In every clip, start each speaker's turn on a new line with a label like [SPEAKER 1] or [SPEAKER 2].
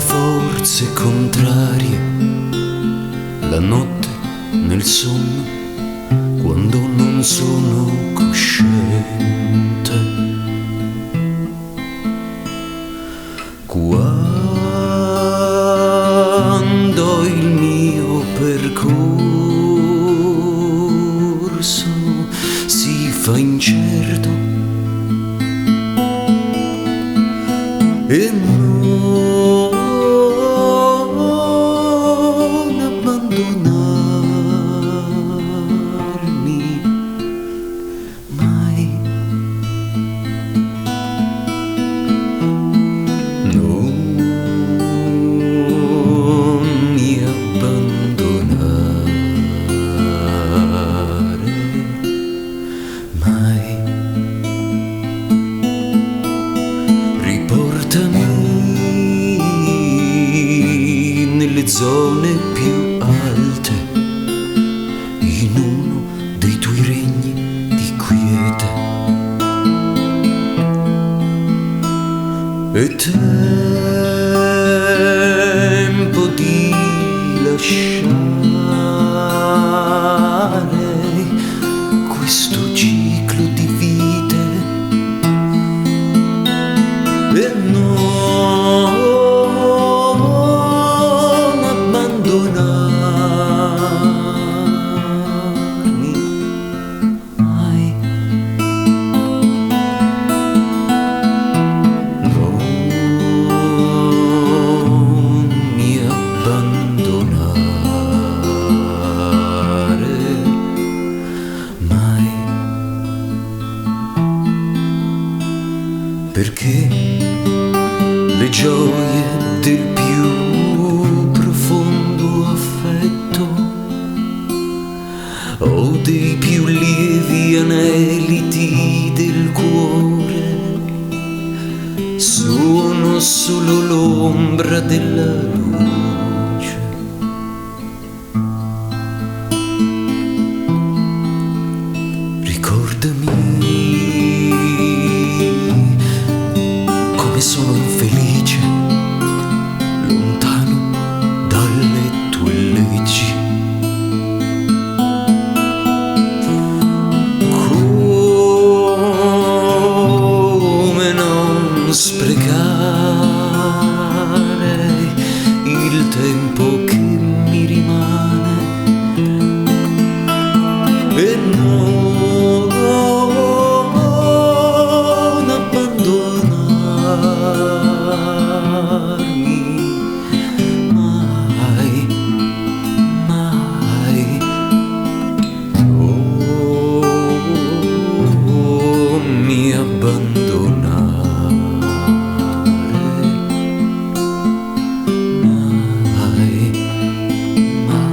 [SPEAKER 1] forze contrarie, la notte nel sonno, quando non sono cosciente. Quando il mio percorso si fa incerto e non abbandonarmi mai, non mi abbandonare mai. Riportami nelle zone più alte, in uno dei tuoi regni di quiete. È tempo di lasciare questo ciclo di vite e non abbandonarmi mai, non mi abbandonare mai, perché le gioie del più profondo affetto o dei più lievi aneliti del cuore sono solo l'ombra della luce. Ricordami come sono infelice, lontano dalle tue leggi. Come non sprecare il tempo che mi rimane e non abbandonarmi mai, mai, non mi abbandonare mai, mai,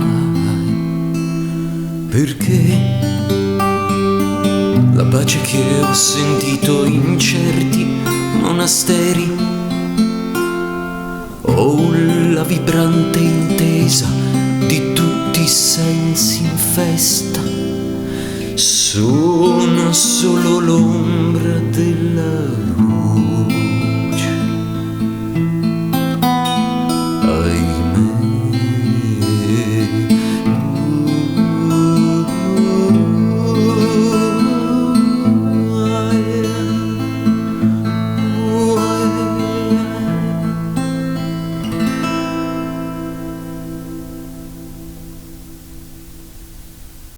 [SPEAKER 1] perché la pace che ho sentito in certi monasteri o la vibrante intesa di tutti i sensi in festa sono solo l'ombra della luce.